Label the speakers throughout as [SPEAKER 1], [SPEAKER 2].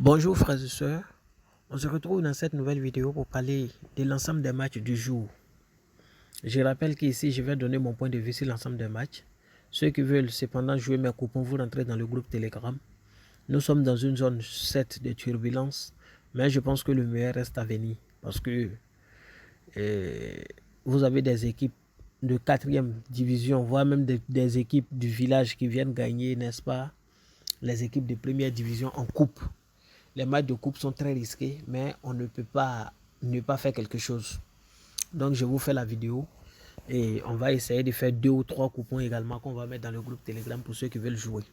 [SPEAKER 1] Bonjour frères et sœurs, on se retrouve dans cette nouvelle vidéo pour parler de l'ensemble des matchs du jour. Je rappelle qu'ici je vais donner mon point de vue sur l'ensemble des matchs. Ceux qui veulent cependant jouer mes coupons, vous rentrez dans le groupe Telegram. Nous sommes dans une zone 7 de turbulence, mais je pense que le meilleur reste à venir parce que vous avez des équipes de 4e division, voire même des équipes du village qui viennent gagner, n'est-ce pas, les équipes de première division en coupe. Les matchs de coupe sont très risqués, mais on ne peut pas ne pas faire quelque chose. Donc je vous fais la vidéo et on va essayer de faire 2 ou 3 coupons également qu'on va mettre dans le groupe Telegram pour ceux qui veulent jouer.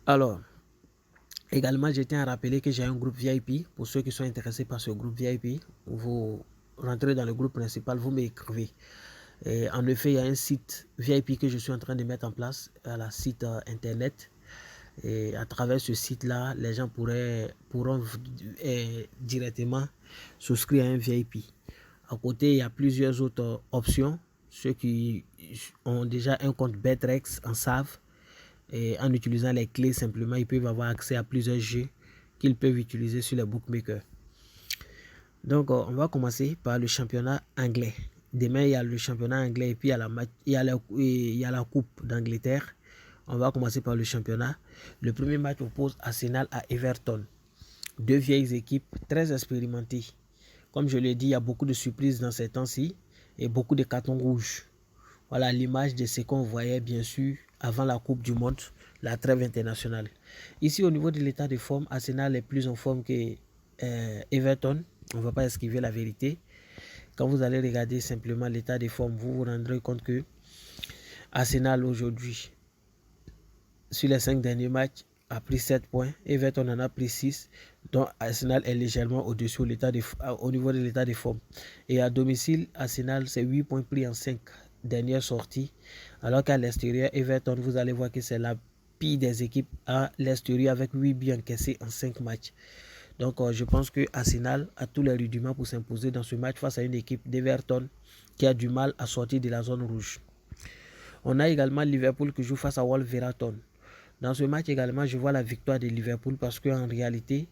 [SPEAKER 1] Alors, également je tiens à rappeler que j'ai un groupe VIP. Pour ceux qui sont intéressés par ce groupe VIP, vous rentrez dans le groupe principal, vous m'écrivez. Et en effet, il y a un site VIP que je suis en train de mettre en place, à la site internet. Et à travers ce site-là, les gens pourront directement souscrire à un VIP. À côté, il y a plusieurs autres options. Ceux qui ont déjà un compte Betrex en savent. Et en utilisant les clés, simplement, ils peuvent avoir accès à plusieurs jeux qu'ils peuvent utiliser sur les bookmakers. Donc, on va commencer par le championnat anglais. Demain, il y a le championnat anglais et puis il y a la Coupe d'Angleterre. On va commencer par le championnat. Le premier match oppose Arsenal à Everton. Deux vieilles équipes très expérimentées. Comme je l'ai dit, il y a beaucoup de surprises dans ces temps-ci et beaucoup de cartons rouges. Voilà l'image de ce qu'on voyait bien sûr avant la Coupe du Monde, la trêve internationale. Ici, au niveau de l'état de forme, Arsenal est plus en forme que Everton. On ne va pas esquiver la vérité. Quand vous allez regarder simplement l'état de forme, vous vous rendrez compte que Arsenal aujourd'hui, sur les 5 derniers matchs, a pris 7 points. Everton en a pris 6. Donc Arsenal est légèrement au-dessus au niveau de l'état de forme. Et à domicile, Arsenal, c'est 8 points pris en 5 dernières sorties. Alors qu'à l'extérieur, Everton, vous allez voir que c'est la pire des équipes à l'extérieur avec 8 buts encaissés en 5 matchs. Donc je pense que Arsenal a tous les rudiments pour s'imposer dans ce match face à une équipe d'Everton qui a du mal à sortir de la zone rouge. On a également Liverpool qui joue face à Wolverhampton. Dans ce match également, je vois la victoire de Liverpool parce qu'en réalité,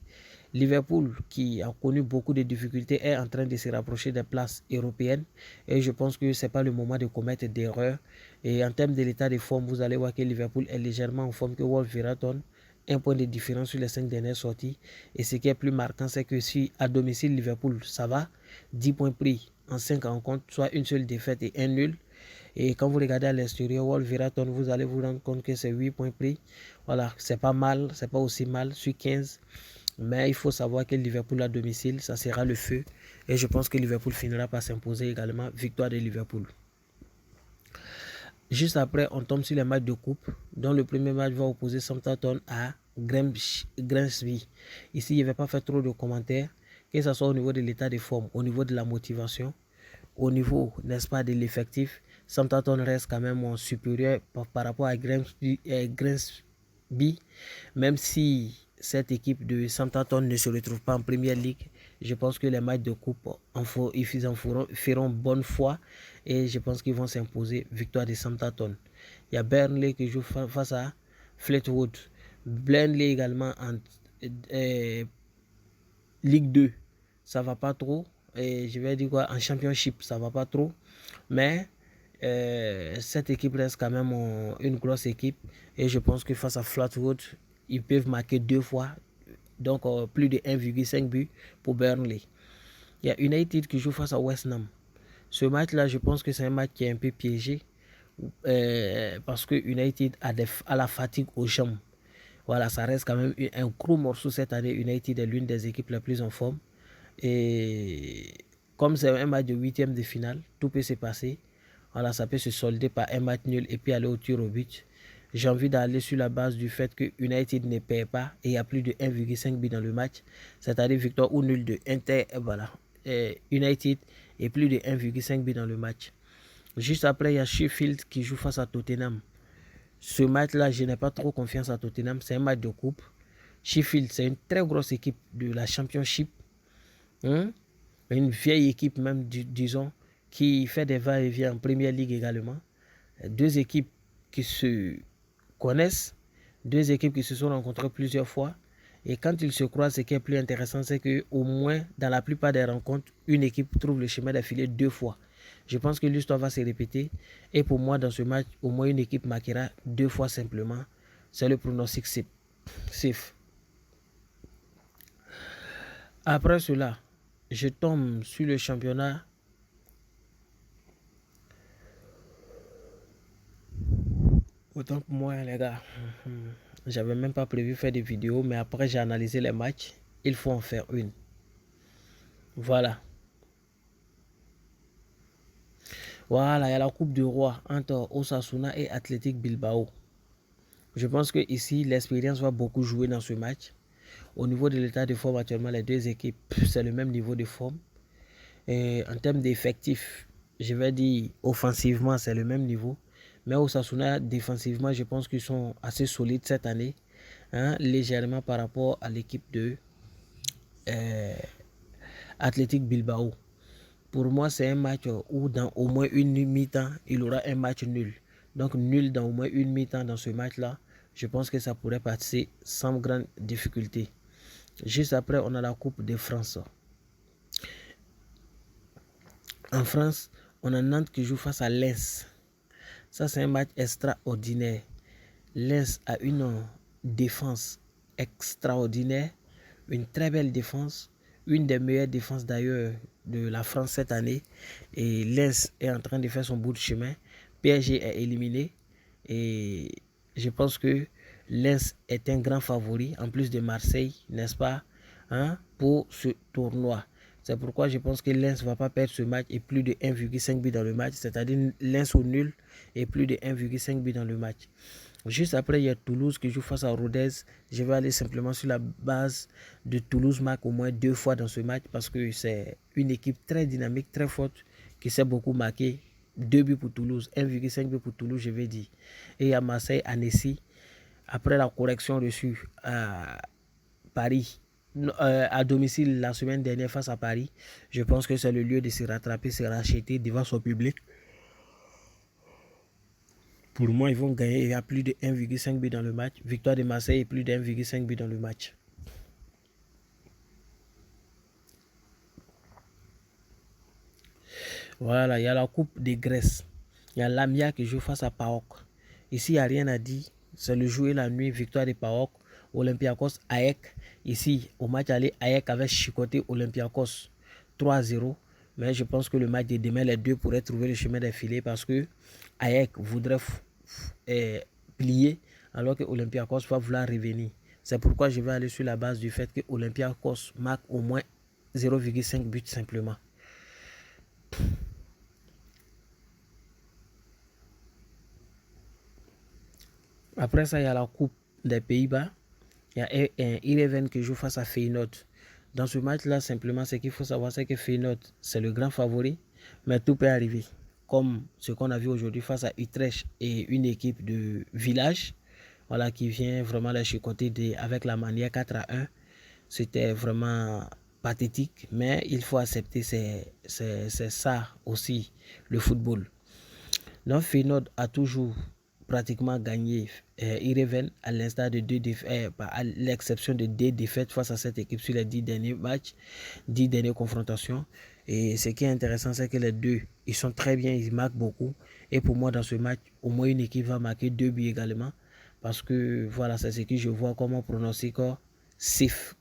[SPEAKER 1] Liverpool, qui a connu beaucoup de difficultés, est en train de se rapprocher des places européennes. Et je pense que ce n'est pas le moment de commettre d'erreurs. Et en termes de l'état de forme, vous allez voir que Liverpool est légèrement en forme que Wolverhampton. Un point de différence sur les 5 dernières sorties. Et ce qui est plus marquant, c'est que si à domicile, Liverpool, ça va, 10 points pris en 5 rencontres, soit une seule défaite et un nul. Et quand vous regardez à l'extérieur, Wolverhampton, vous allez vous rendre compte que c'est 8 points pris. Voilà, c'est pas mal, c'est pas aussi mal sur 15. Mais il faut savoir que Liverpool à domicile, ça sera le feu. Et je pense que Liverpool finira par s'imposer également. Victoire de Liverpool. Juste après, on tombe sur les matchs de coupe, dont le premier match va opposer Southampton à Grimsby. Ici, je ne vais pas faire trop de commentaires, que ce soit au niveau de l'état de forme, au niveau de la motivation, au niveau, n'est-ce pas, de l'effectif. Southampton reste quand même supérieur par rapport à Grimsby, même si cette équipe de Southampton ne se retrouve pas en Premier League. Je pense que les matchs de coupe ils feront bonne foi et je pense qu'ils vont s'imposer. Victoire de Southampton. Il y a Burnley qui joue face à Fleetwood. Burnley également en Ligue 2. Ça va pas trop. Et je vais dire quoi, en Championship, ça va pas trop. Mais cette équipe reste quand même une grosse équipe. Et je pense que face à Fleetwood, ils peuvent marquer 2 fois. Donc plus de 1,5 but pour Burnley. Il y a United qui joue face à West Ham. Ce match-là, je pense que c'est un match qui est un peu piégé. Parce que United a la fatigue aux jambes. Voilà, ça reste quand même un gros morceau cette année. United est l'une des équipes les plus en forme. Et comme c'est un match de 8e de finale, tout peut se passer. Voilà, ça peut se solder par un match nul et puis aller au tir au but. J'ai envie d'aller sur la base du fait que United ne perd pas et il y a plus de 1,5 but dans le match. C'est-à-dire victoire ou nul de United et plus de 1,5 but dans le match. Juste après, il y a Sheffield qui joue face à Tottenham. Ce match-là, je n'ai pas trop confiance à Tottenham. C'est un match de coupe. Sheffield, c'est une très grosse équipe de la Championship. Une vieille équipe même, disons, qui fait des va-et-vient en Premier League également. Deux équipes qui se connaissent, deux équipes qui se sont rencontrées plusieurs fois Et quand ils se croisent, ce qui est plus intéressant, c'est qu'au moins, dans la plupart des rencontres, une équipe trouve le chemin d'affiler 2 fois. Je pense que l'histoire va se répéter. Et pour moi, dans ce match, au moins une équipe marquera 2 fois simplement. C'est le pronostic safe. Après cela, je tombe sur le championnat. Autant pour moi, les gars. J'avais même pas prévu faire des vidéos, mais après j'ai analysé les matchs. Il faut en faire une. Voilà. Voilà, il y a la Coupe du Roi entre Osasuna et Athletic Bilbao. Je pense que ici, l'expérience va beaucoup jouer dans ce match. Au niveau de l'état de forme actuellement, les deux équipes, c'est le même niveau de forme. Et en termes d'effectifs, je vais dire offensivement, c'est le même niveau. Mais Osasuna, défensivement, je pense qu'ils sont assez solides cette année. Légèrement par rapport à l'équipe de Athletic Bilbao. Pour moi, c'est un match où dans au moins une mi-temps, il y aura un match nul. Donc nul dans au moins une mi-temps dans ce match-là. Je pense que ça pourrait passer sans grande difficulté. Juste après, on a la Coupe de France. En France, on a Nantes qui joue face à Lens. Ça, c'est un match extraordinaire. Lens a une défense extraordinaire, une très belle défense, une des meilleures défenses d'ailleurs de la France cette année. Et Lens est en train de faire son bout de chemin. PSG est éliminé et je pense que Lens est un grand favori en plus de Marseille, n'est-ce pas, pour ce tournoi. C'est pourquoi je pense que Lens ne va pas perdre ce match et plus de 1,5 but dans le match, c'est-à-dire Lens au nul et plus de 1,5 but dans le match. Juste après, il y a Toulouse qui joue face à Rodez. Je vais aller simplement sur la base de Toulouse marque au moins 2 fois dans ce match parce que c'est une équipe très dynamique, très forte qui s'est beaucoup marqué. 2 buts pour Toulouse, 1,5 but pour Toulouse, je vais dire. Et à Marseille, Annecy, après la correction reçue à Paris, à domicile la semaine dernière face à Paris, je pense que c'est le lieu de se rattraper, se racheter devant son public. Pour moi, ils vont gagner. Il y a plus de 1,5 but dans le match. Victoire de Marseille et plus de 1,5 but dans le match. Voilà, il y a la Coupe de Grèce. Il y a Lamia qui joue face à PAOK. Ici, il n'y a rien à dire. C'est le jour et la nuit. Victoire de PAOK. Olympiakos, AEK. Ici, au match aller, AEK avait chicoté Olympiakos 3-0. Mais je pense que le match de demain, les deux pourraient trouver le chemin des filets parce que AEK voudrait plier alors que Olympiakos va vouloir revenir. C'est pourquoi je vais aller sur la base du fait que Olympiakos marque au moins 0,5 but simplement. Après ça, il y a la Coupe des Pays-Bas. Il y a un Heerenveen qui joue face à Feyenoord. Dans ce match-là, simplement, ce qu'il faut savoir, c'est que Feyenoord, c'est le grand favori, mais tout peut arriver. Comme ce qu'on a vu aujourd'hui face à Utrecht et une équipe de village, voilà, qui vient vraiment la chicoter avec la manière 4-1. C'était vraiment pathétique, mais il faut accepter, c'est ça aussi, le football. Donc Feyenoord a toujours pratiquement gagné Heerenveen à l'instar de à l'exception de 2 défaites face à cette équipe sur les 10 derniers matchs, 10 dernières confrontations. Et ce qui est intéressant, c'est que les deux, ils sont très bien, ils marquent beaucoup. Et pour moi, dans ce match, au moins une équipe va marquer 2 buts également. Parce que voilà, c'est ce que je vois comme un pronostic safe.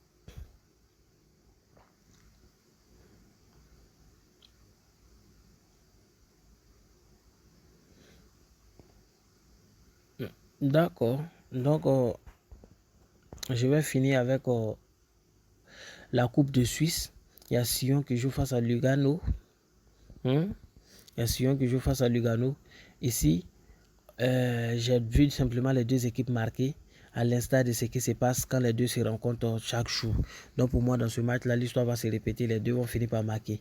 [SPEAKER 1] D'accord. Donc, je vais finir avec la Coupe de Suisse. Il y a Sion qui joue face à Lugano. Il y a Sion qui joue face à Lugano. Ici, j'ai vu simplement les deux équipes marquer à l'instar de ce qui se passe quand les deux se rencontrent chaque jour. Donc pour moi, dans ce match-là, l'histoire va se répéter. Les deux vont finir par marquer.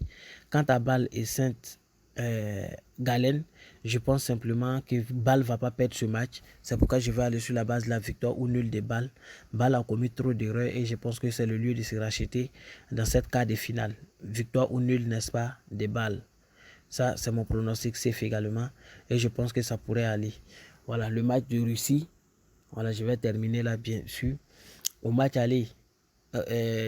[SPEAKER 1] Quant à Bâle et Sainte-Gallen, je pense simplement que Bâle ne va pas perdre ce match. C'est pourquoi je vais aller sur la base de la victoire ou nul de Bâle. Bâle a commis trop d'erreurs et je pense que c'est le lieu de se racheter dans cette quart de finale. Victoire ou nul, n'est-ce pas, de Bâle. Ça, c'est mon pronostic safe également. Et je pense que ça pourrait aller. Voilà, le match de Russie. Voilà, je vais terminer là, bien sûr. Au match aller,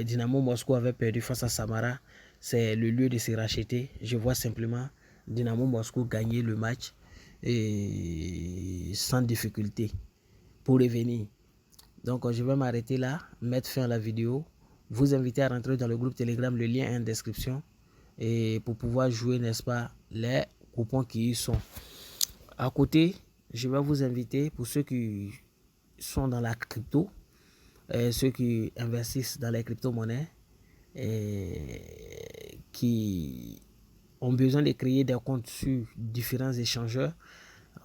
[SPEAKER 1] Dynamo Moscou avait perdu face à Samara, c'est le lieu de se racheter. Je vois simplement Dynamo Moscou gagner le match et sans difficulté pour revenir. Donc je vais m'arrêter là, mettre fin à la vidéo, vous inviter à rentrer dans le groupe Telegram, le lien est en description, et pour pouvoir jouer, n'est-ce pas, les coupons qui y sont. À côté, je vais vous inviter, pour ceux qui sont dans la crypto, ceux qui investissent dans les crypto-monnaies, qui ont besoin de créer des comptes sur différents échangeurs.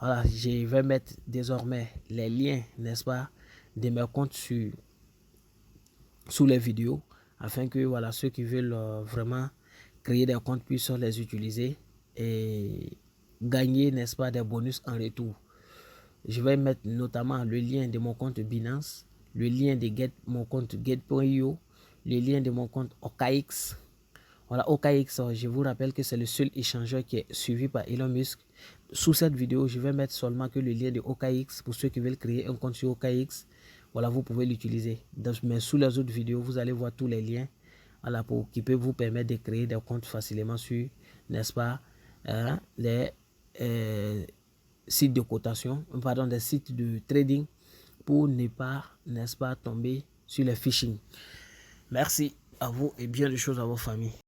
[SPEAKER 1] Voilà, je vais mettre désormais les liens, n'est-ce pas, de mes comptes sous les vidéos, afin que voilà, ceux qui veulent vraiment créer des comptes puissent les utiliser et gagner, n'est-ce pas, des bonus en retour. Je vais mettre notamment le lien de mon compte Binance, le lien de mon compte Get.io, le lien de mon compte OKX. Voilà, OKX, je vous rappelle que c'est le seul échangeur qui est suivi par Elon Musk. Sous cette vidéo, je vais mettre seulement que le lien de OKX pour ceux qui veulent créer un compte sur OKX. Voilà, vous pouvez l'utiliser. Mais sous les autres vidéos, vous allez voir tous les liens, voilà, qui peuvent vous permettre de créer des comptes facilement sur, n'est-ce pas, les sites de cotation, pardon, des sites de trading, pour ne pas, n'est-ce pas, tomber sur les phishing. Merci à vous et bien des choses à vos familles.